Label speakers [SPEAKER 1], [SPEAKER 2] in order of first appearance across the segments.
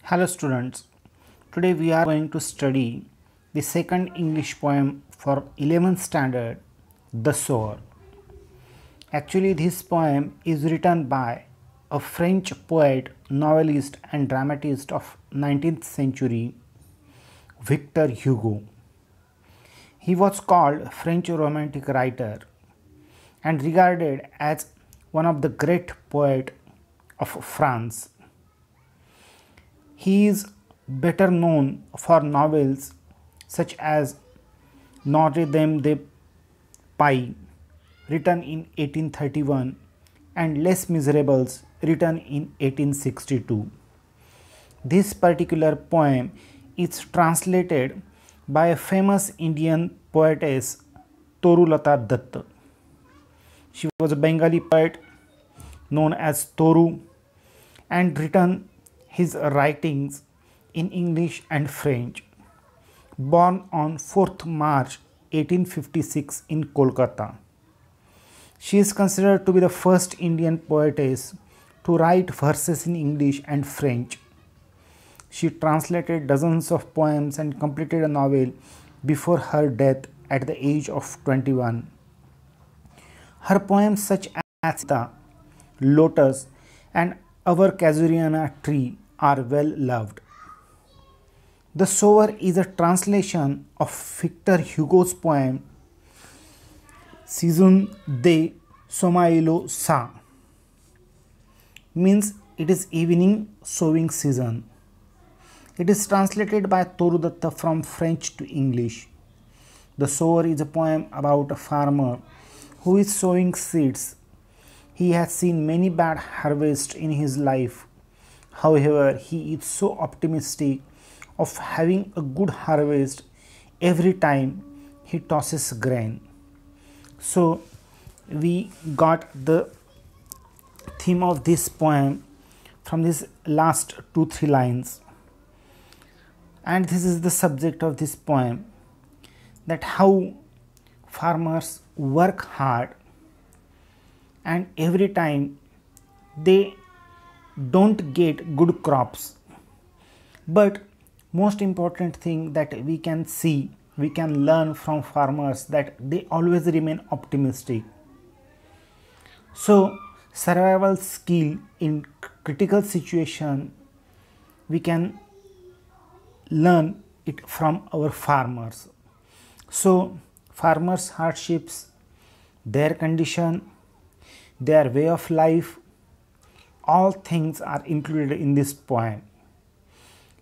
[SPEAKER 1] Hello students, today we are going to study the second English poem for 11th standard, The Sower. Actually this poem is written by a French poet, novelist and dramatist of 19th century, Victor Hugo. He was called French romantic writer and regarded as one of the great poets of France. He is better known for novels such as Notre Dame de Paris, written in 1831, and Les Miserables, written in 1862. This particular poem is translated by a famous Indian poetess, Torulata Dutt. She was a Bengali poet known as Toru and written his writings in English and French. Born on 4th March 1856 in Kolkata. She is considered to be the first Indian poetess to write verses in English and French. She translated dozens of poems and completed a novel before her death at the age of 21. Her poems such as The Lotus and Our Casuariana Tree are well loved. The Sower is a translation of Victor Hugo's poem Saison de Sommeil sa, means it is evening sowing season. It is translated by Toru Datta from French to English. The Sower is a poem about a farmer who is sowing seeds. He has seen many bad harvests in his life. However, he is so optimistic of having a good harvest every time he tosses grain. So, we got the theme of this poem from these last 2-3 lines. And this is the subject of this poem, that how farmers work hard and every time they don't get good crops. But most important thing that we can see, we can learn from farmers, that they always remain optimistic. So survival skill in critical situation, we can learn it from our farmers. So farmers' hardships, their condition, their way of life, all things are included in this poem.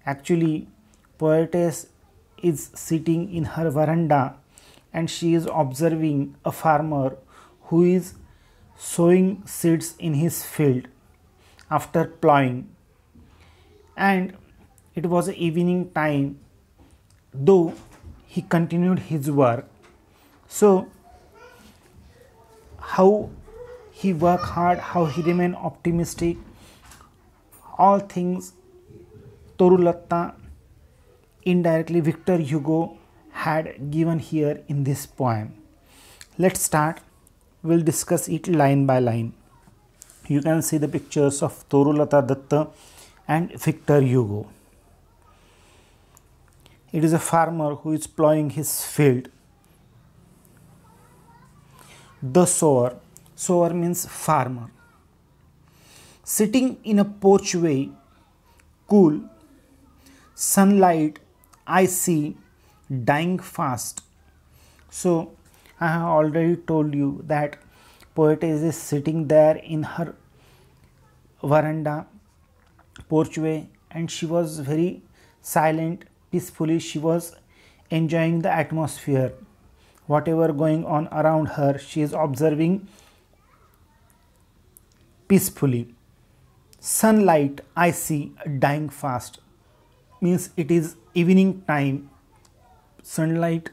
[SPEAKER 1] Actually, poetess is sitting in her veranda and she is observing a farmer who is sowing seeds in his field after plowing. And it was evening time, though he continued his work. So how he worked hard, how he remained optimistic, all things Torulata, indirectly Victor Hugo, had given here in this poem. Let's start. We'll discuss it line by line. You can see the pictures of Torulata Dutt and Victor Hugo. It is a farmer who is plowing his field. The Sower. Sower means farmer. Sitting in a porchway, cool, sunlight I see dying fast. So I have already told you that poetess is sitting there in her veranda, porchway, and she was very silent, peacefully. She was enjoying the atmosphere. Whatever going on around her, she is observing peacefully. Sunlight I see dying fast, means it is evening time. Sunlight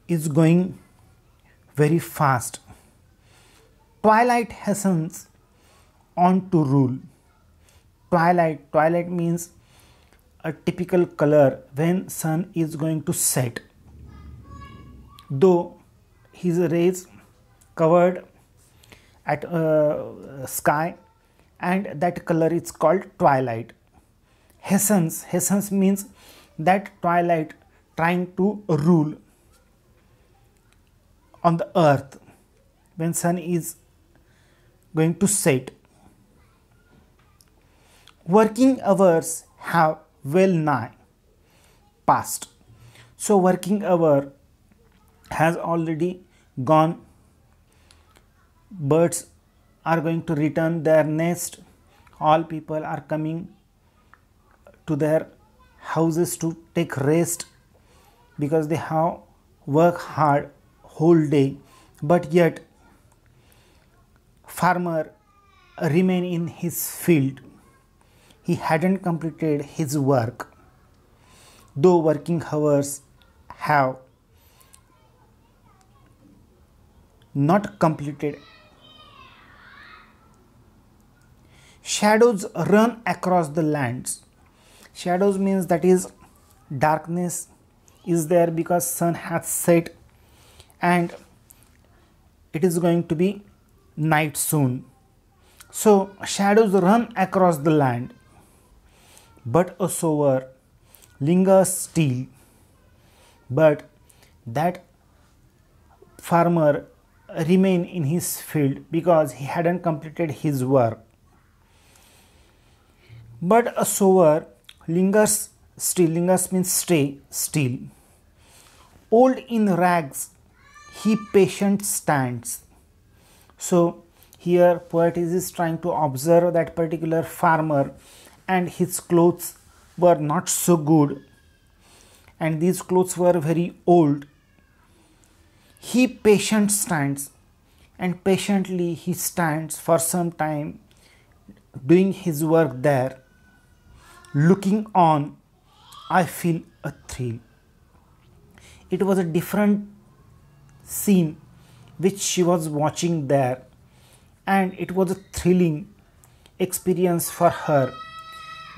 [SPEAKER 1] is going very fast. Twilight hastens on to rule. Twilight means a typical color when sun is going to set, though his rays covered at sky, and that color is called twilight. Hesence means that twilight trying to rule on the earth when sun is going to set. Working hours have well nigh passed. So working hour has already gone. Birds are going to return their nest. All people are coming to their houses to take rest because they have worked hard whole day, but yet farmer remain in his field. He hadn't completed his work, though working hours have not completed. Shadows run across the lands. Shadows means that is darkness is there because sun has set and it is going to be night soon. So shadows run across the land, but a sower lingers still. But that farmer remained in his field because he hadn't completed his work. But a sower lingers still. Lingers means stay still. Old in rags, he patient stands. So here poet is trying to observe that particular farmer, and his clothes were not so good, and these clothes were very old. He patient stands, and patiently he stands for some time doing his work there. Looking on, I feel a thrill. It was a different scene which she was watching there, and it was a thrilling experience for her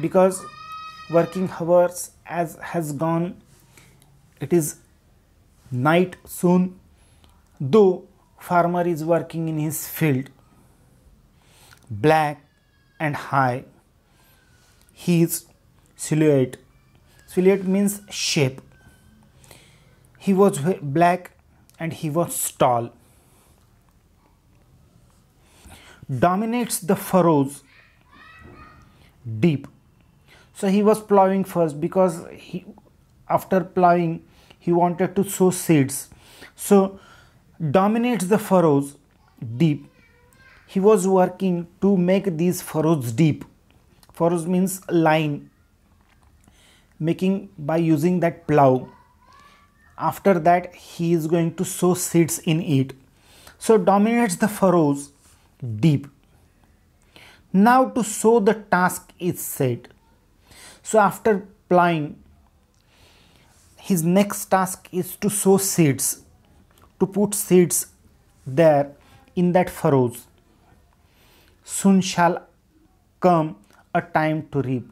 [SPEAKER 1] because working hours has gone. It is night soon, though farmer is working in his field. Black and high, his silhouette means shape. He was black and he was tall. Dominates the furrows deep. So he was plowing first because after plowing he wanted to sow seeds. So dominates the furrows deep. He was working to make these furrows deep. Furrows means line, making by using that plow. After that he is going to sow seeds in it. So dominates the furrows deep. Now to sow the task is set. So after plowing, his next task is to sow seeds, to put seeds there in that furrows. Soon shall come a time to reap.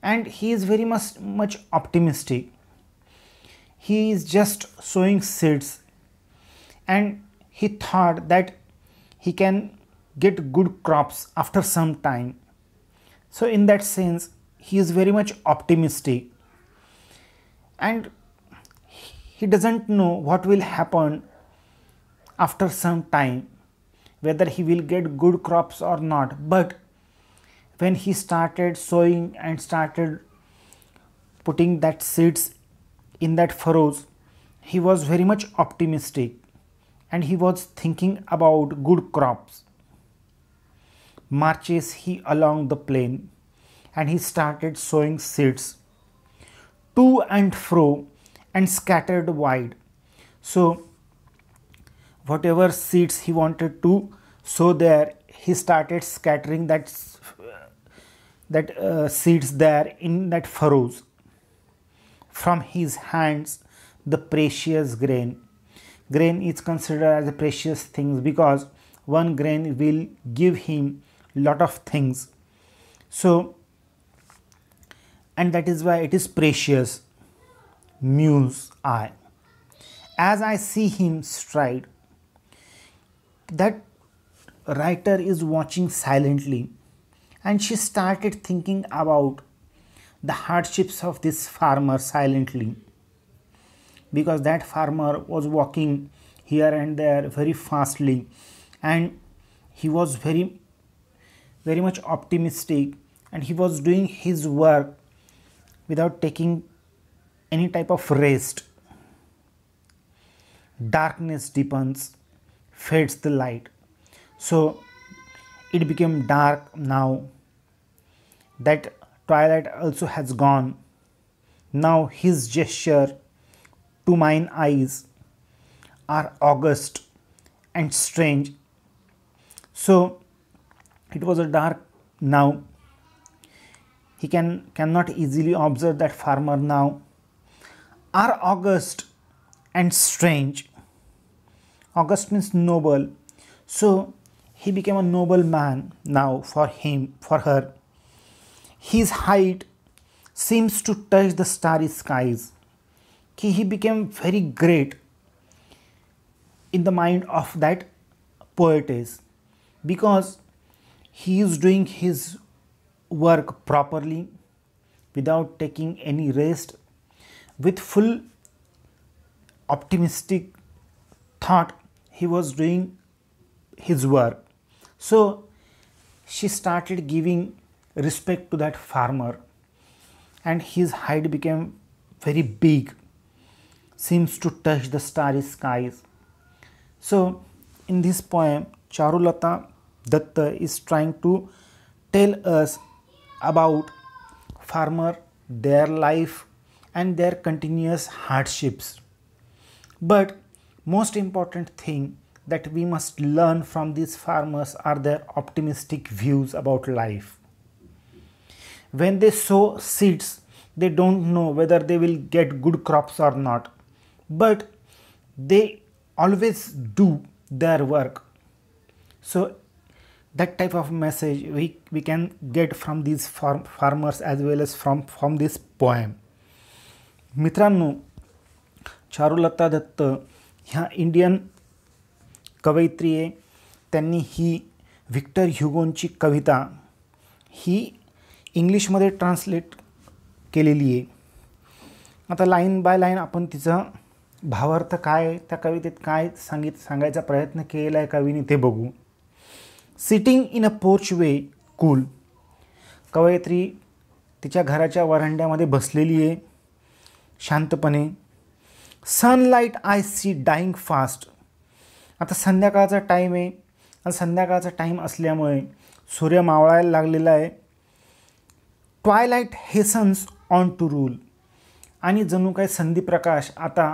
[SPEAKER 1] And he is very much optimistic. He is just sowing seeds, and he thought that he can get good crops after some time. So in that sense, he is very much optimistic, and he doesn't know what will happen after some time, whether he will get good crops or not. But when he started sowing and started putting that seeds in that furrows, he was very much optimistic and he was thinking about good crops. Marches he along the plain, and he started sowing seeds to and fro and scattered wide. So whatever seeds he wanted to sow there, he started scattering that seeds there in that furrows. From his hands the precious grain. Grain is considered as a precious thing because one grain will give him lot of things. So, and that is why it is precious. Muse I, as I see him stride. That writer is watching silently, and she started thinking about the hardships of this farmer silently, because that farmer was walking here and there very fastly, and he was very much optimistic, and he was doing his work without taking any type of rest. Darkness deepens, fades the light. So it became dark now. That twilight also has gone. Now his gesture to mine eyes are august and strange. So it was a dark now. He cannot easily observe that farmer now are august and strange. August means noble. So he became a noble man now for him, for her. His height seems to touch the starry skies. He became very great in the mind of that poetess, because he is doing his work properly without taking any rest, with full optimistic thought he was doing his work. So she started giving respect to that farmer, and his height became very big, seems to touch the starry skies. So in this poem, Torulata Dutt is trying to tell us about farmer, their life and their continuous hardships. But most important thing that we must learn from these farmers are their optimistic views about life. When they sow seeds, they don't know whether they will get good crops or not, but they always do their work. So that type of message we can get from these farmers as well as from this poem. मित्रांनो, चारुलता दत्त ह्या Indian कवयित्री आहे. त्यांनी ही Victor ह्युगोंची कविता ही इंग्लिशमध्ये translate केलेली आहे. आता line by line आपण तिचा भावार्थ काय, त्या कवितेत काय सांगायचा प्रयत्न केला आहे कवीने ते बघू. Sitting in a porch way cool. कवयित्री तिच्या घराच्या वरांड्यामध्ये बसलेली आहे शांतपणे. सनलाईट आय सी डाईंग फास्ट. आता संध्याकाळचा टाईम आहे आणि संध्याकाळचा टाईम असल्यामुळे सूर्य मावळायला लागलेला आहे. ट्वायलाईट हेसन्स ऑन टू रूल. आणि जणू काय संधीप्रकाश आता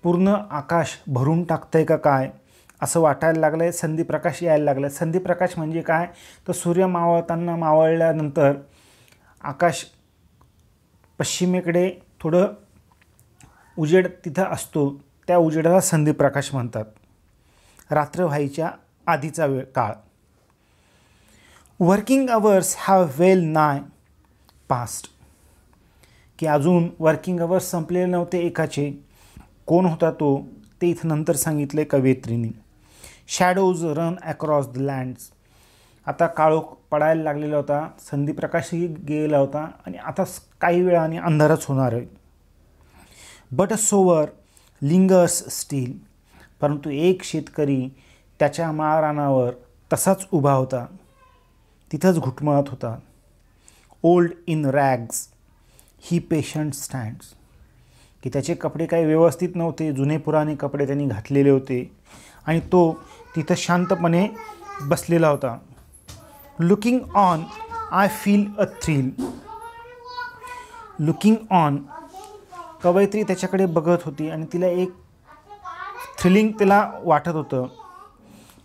[SPEAKER 1] पूर्ण आकाश भरून टाकतंय का काय असं वाटायला लागलं आहे. संधीप्रकाश यायला लागला आहे. संधीप्रकाश म्हणजे काय, तर सूर्य मावळल्यानंतर आकाश पश्चिमेकडे थोडं उजेड तिथं असतो, त्या उजेडाला संधीप्रकाश म्हणतात. रात्र व्हायच्या आधीचा काळ. वर्किंग अवर्स हॅव वेल नाय पास्ट. की अजून वर्किंग अवर्स संपलेले नव्हते एकाचे. कोण होता तो ते इथं नंतर सांगितले कवयित्रीने. Shadows run across the lands. आता काळोख पडायला लागलेला होता, संधीप्रकाशही गेला होता आणि आता काही वेळाने अंधारच होणार आहे. But a sower lingers still. परंतु एक शेतकरी त्याच्या माळरानावर तसाच उभा होता, तिथंच घुटमळत होता. Old in rags he patient stands. की त्याचे कपडे काही व्यवस्थित नव्हते, जुने पुराणे कपडे त्यांनी घातलेले होते आणि तो तिथं शांतपणे बसलेला होता. Looking on I feel a thrill. Looking on. कवयित्री त्याच्याकडे बघत होती आणि तिला एक थ्रिलिंग तिला वाटत होतं.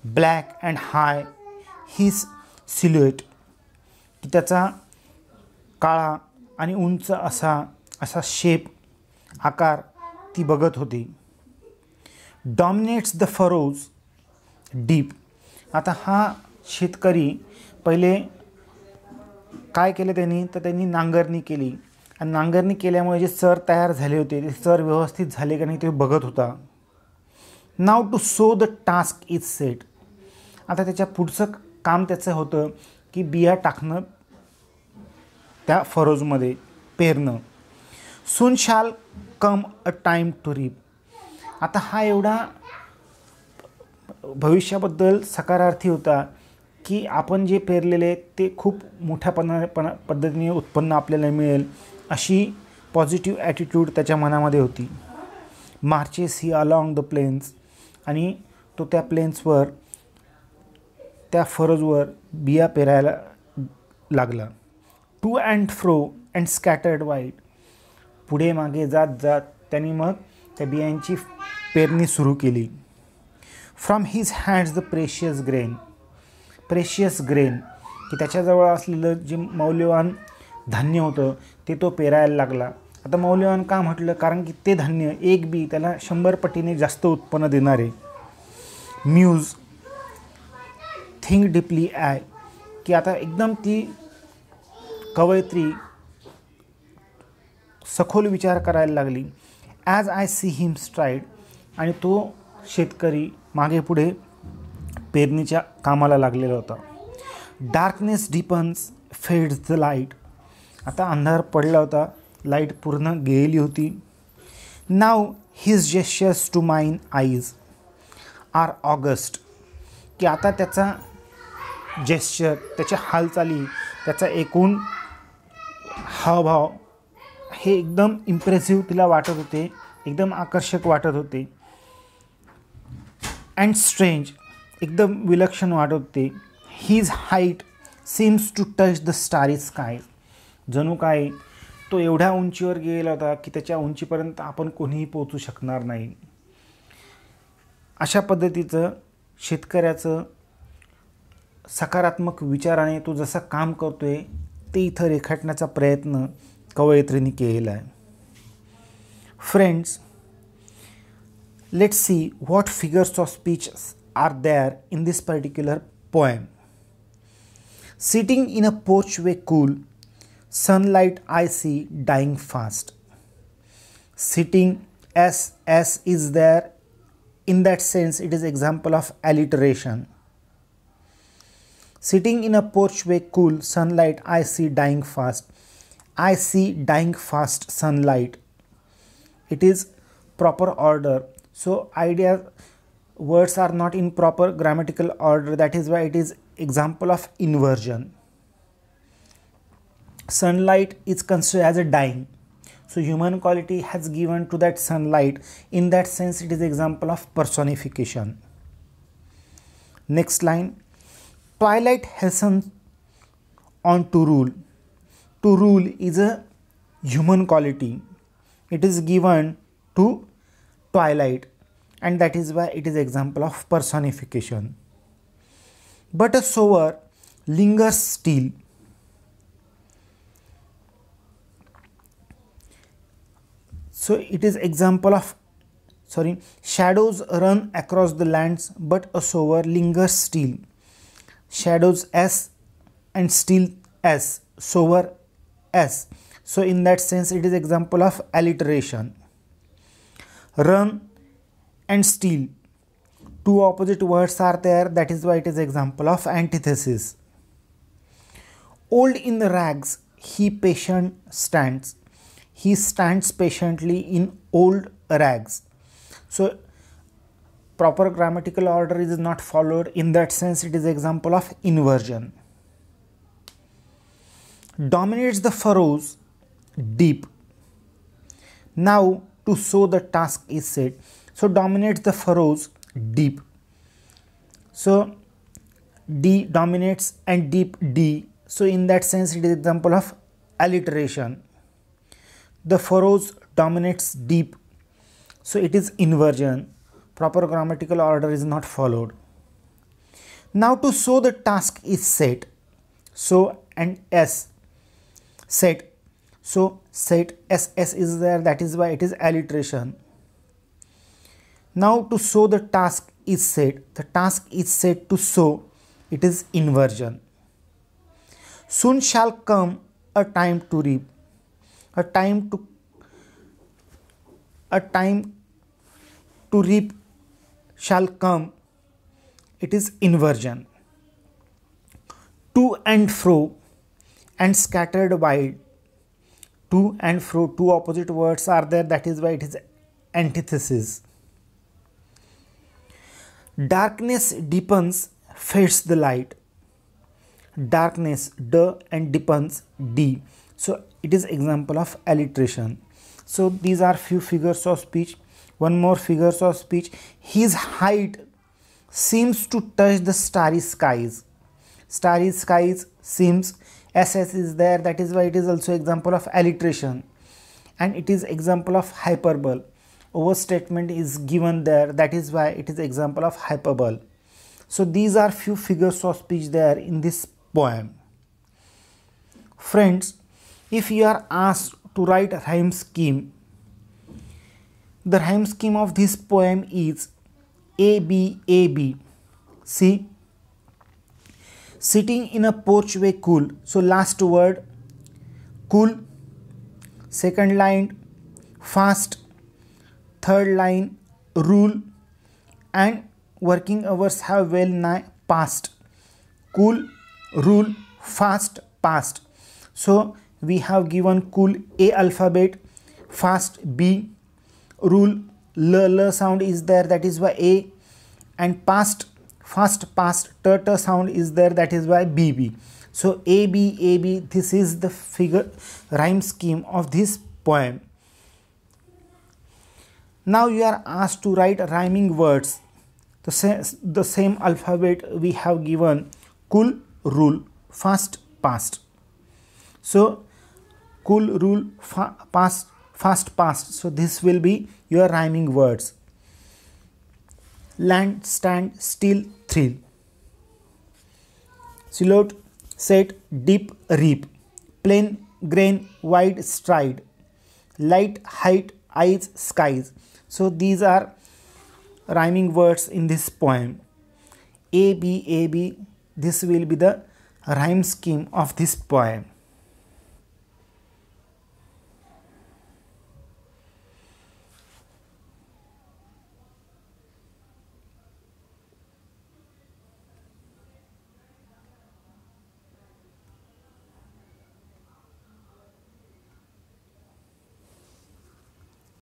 [SPEAKER 1] Black and high his silhouette. की त्याचा काळा आणि उंच असा शेप, आकार ती बघत होती. डॉमिनेट्स द फरोज डीप. आता हा शेतकरी पहिले काय केलं त्यांनी, तर त्यांनी नांगरणी केली आणि नांगरणी केल्यामुळे जे चर तयार झाले होते ते चर व्यवस्थित झाले का नाही ते बघत होता. Now to sow the task is set. आता त्याच्या पुढचं काम त्याचं होतं की बिया टाकणं त्या फरोजमध्ये. पेरणं. सून शाल कम अ टाईम टू रीप. आता हा एवढा भविष्याबद्दल सकारार्थी होता की आपण जे पेरलेले ते खूप मोठ्या पद्धतीने उत्पन्न आपल्याला मिळेल अशी पॉझिटिव्ह ॲटिट्यूड त्याच्या मनामध्ये होती. Marches he along the plains, आणि तो त्या प्लेन्सवर त्या फरोजवर बिया पेरायला लागला. To and fro and scattered wide. पुढे मागे जात जात त्यांनी मग त्या बियांची पेरणी सुरू केली. From his hands the precious grain, की त्याच्याजवळ असलेलं जे मौल्यवान धान्य होतं ते तो पेरायला लागला. आता मौल्यवान का म्हटलं, कारण की ते धान्य एक बी त्याला 100 पटीने जास्त उत्पन्न देणारे. म्यूज, थिंक डीपली आय, की आता एकदम ती कवयित्री सखोल विचार करायला लागली. As I see him stride, आणि तो शेतकरी मागे पुढे पेरणीच्या कामाला लागलेला होता. Darkness deepens fades the light. आता अंधार पडला होता, लाईट पूर्ण गेली होती. Now his gestures to mine eyes are august, की आता त्याचा जेस्चर, त्याच्या हालचाली, त्याचा एकूण हावभाव हे एकदम इम्प्रेसिव्ह तिला वाटत होते, एकदम आकर्षक वाटत होते. अँड स्ट्रेंज, एकदम विलक्षण वाटत होते. His height seems to touch the starry sky. जणू काय तो एवढ्या उंचीवर गेला होता की त्याच्या उंचीपर्यंत आपण कोणीही पोहोचू शकणार नाही. अशा पद्धतीचं शेतकऱ्याचं सकारात्मक विचाराने तो जसं काम करतोय ते इथं रेखाटण्याचा प्रयत्न कवयित्रीने केलेला आहे. Friends, let's see what figures of speech are there in this particular poem. Sitting in a porchway cool, sunlight I see dying fast. Sitting s is there, in that sense it is example of alliteration. Sitting in a porchway cool, sunlight I see dying fast. I see dying fast sunlight. It is proper order. So idea words are not in proper grammatical order, that is why it is example of inversion. Sunlight is considered as a dying, so human quality has given to that sunlight, in that sense it is example of personification. Next line, twilight hastens on to rule. To rule is a human quality, it is given to twilight, and that is why it is example of personification. But a sower lingers still. So it is example of, shadows run across the lands, but a sower lingers still. Shadows s and still s, sower s. So in that sense it is example of alliteration. Run and steal, two opposite words are there, that is why it is example of antithesis. Old in the rags, he patient stands. He stands patiently in old rags. So proper grammatical order is not followed, in that sense it is example of inversion. Dominates the furrows deep. Now to sow the task is set. So dominates the furrows deep. So D dominates and deep D. So in that sense it is example of alliteration. The furrows dominates deep. So it is inversion. Proper grammatical order is not followed. Now to sow the task is set. So and S, set. So set ss is there, that is why it is alliteration. Now to sow the task is set. The task is set to sow, it is inversion. Soon shall come a time to reap. A time to reap shall come, it is inversion. To and fro and scattered wide. To and fro, two opposite words are there, that is why it is antithesis. Darkness deepens, fades the light. Darkness, D, and deepens, D. So it is example of alliteration. So these are few figures of speech. One more figures of speech. His height seems to touch the starry skies. Starry skies seems, SS is there, that is why it is also example of alliteration. And it is example of hyperbole. Overstatement is given there, that is why it is example of hyperbole. So these are few figures of speech there in this poem. Friends, if you are asked to write a rhyme scheme, the rhyme scheme of this poem is ABAB. See, sitting in a porchway cool. So last word cool, second line fast, third line rule, and working hours have well nigh passed. Cool, rule, fast, past. So we have given cool A alphabet, fast B, rule L sound is there, that is why A, and past, fast, past, T sound is there, that is why BB. So AB, this is the figure rhyme scheme of this poem. Now you are asked to write rhyming words. The same alphabet we have given cool, rule, fast, past. So cool, rule, fast, past. So this will be your rhyming words. Land, stand, still, thrill. Silhouette, set, dip, reap. Plain, grain, wide, stride. Light, height, eyes, skies. So these are rhyming words in this poem. AB, this will be the rhyme scheme of this poem.